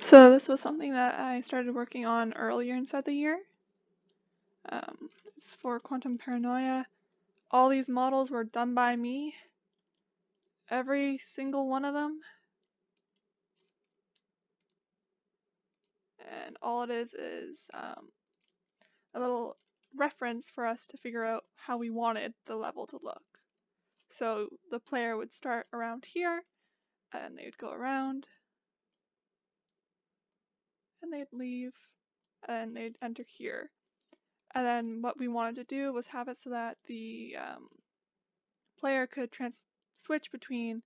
So this was something that I started working on earlier inside the year. It's for quantum paranoia. All these models were done by me. Every single one of them. And all it is a little reference for us to figure out how we wanted the level to look. So the player would start around here, and they'd go around, and they'd leave, and they'd enter here. And then what we wanted to do was have it so that the player could switch between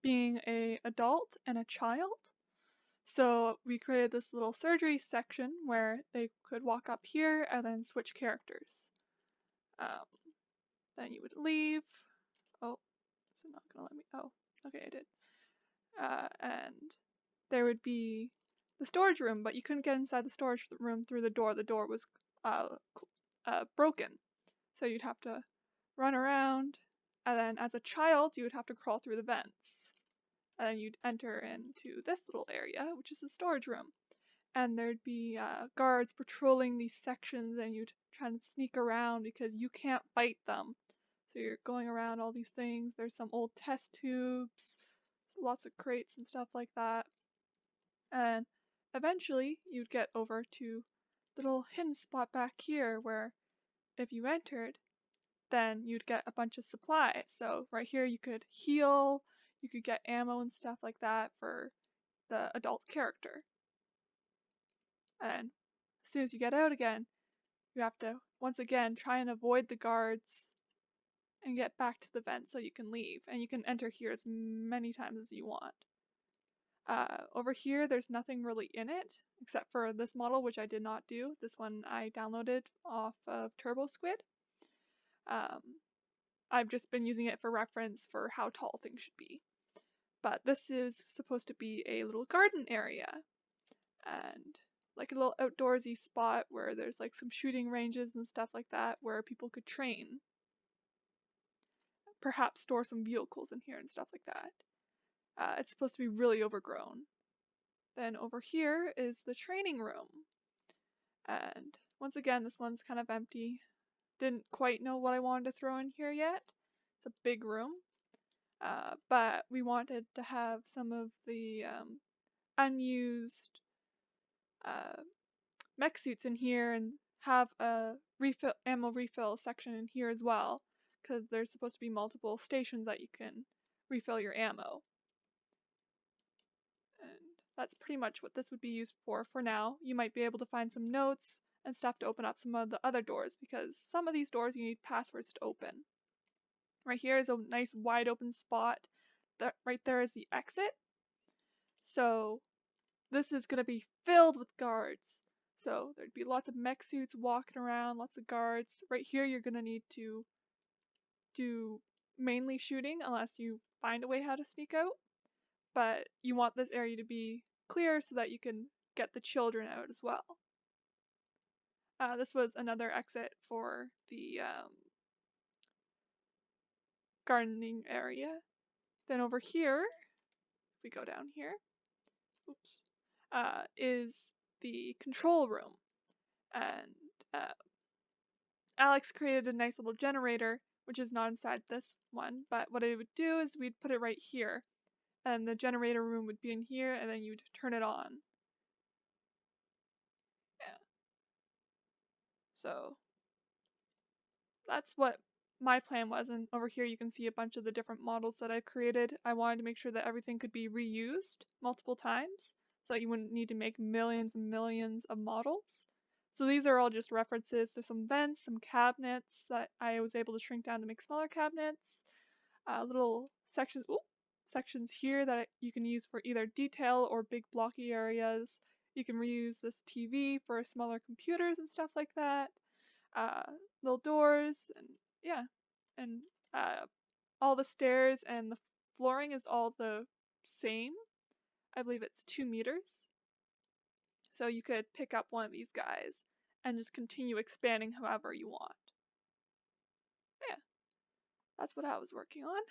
being an adult and a child. So we created this little surgery section where they could walk up here and then switch characters. Then you would leave. Oh, is it not gonna let me? Oh, okay, I did. And there would be the storage room, but you couldn't get inside the storage room through the door. The door was broken, so you'd have to run around. And then as a child, you would have to crawl through the vents. And then you'd enter into this little area, which is the storage room. And there'd be guards patrolling these sections, and you'd try and sneak around because you can't bite them. So you're going around all these things. There's some old test tubes, lots of crates and stuff like that. And eventually you'd get over to the little hidden spot back here where if you entered, then you'd get a bunch of supplies. So right here you could heal, you could get ammo and stuff like that for the adult character. And as soon as you get out again, you have to once again try and avoid the guards and get back to the vent so you can leave. And you can enter here as many times as you want. Over here, there's nothing really in it except for this model, which I did not do. This one I downloaded off of TurboSquid. I've just been using it for reference for how tall things should be. But this is supposed to be a little garden area and like a little outdoorsy spot where there's like some shooting ranges and stuff like that where people could train. Perhaps store some vehicles in here and stuff like that. It's supposed to be really overgrown. Then over here is the training room. And once again, this one's kind of empty. Didn't quite know what I wanted to throw in here yet. It's a big room. But we wanted to have some of the unused mech suits in here and have a ammo refill section in here as well, because there's supposed to be multiple stations that you can refill your ammo. And that's pretty much what this would be used for now. You might be able to find some notes and stuff to open up some of the other doors, because some of these doors you need passwords to open. Right here is a nice wide open spot. Right there is the exit. So this is going to be filled with guards. So there'd be lots of mech suits walking around, lots of guards. Right here you're going to need to do mainly shooting unless you find a way how to sneak out. But you want this area to be clear so that you can get the children out as well. This was another exit for the gardening area. Then over here, if we go down here, oops, is the control room. And Alex created a nice little generator, which is not inside this one, but what it would do is we'd put it right here, and the generator room would be in here, and then you'd turn it on. Yeah. So that's what my plan was, and over here you can see a bunch of the different models that I created. I wanted to make sure that everything could be reused multiple times, so you wouldn't need to make millions and millions of models. So these are all just references to some vents, some cabinets that I was able to shrink down to make smaller cabinets, little sections here that you can use for either detail or big blocky areas. You can reuse this TV for smaller computers and stuff like that. Little doors, and yeah, and all the stairs and the flooring is all the same. I believe it's 2 meters. So you could pick up one of these guys and just continue expanding however you want. Yeah, that's what I was working on.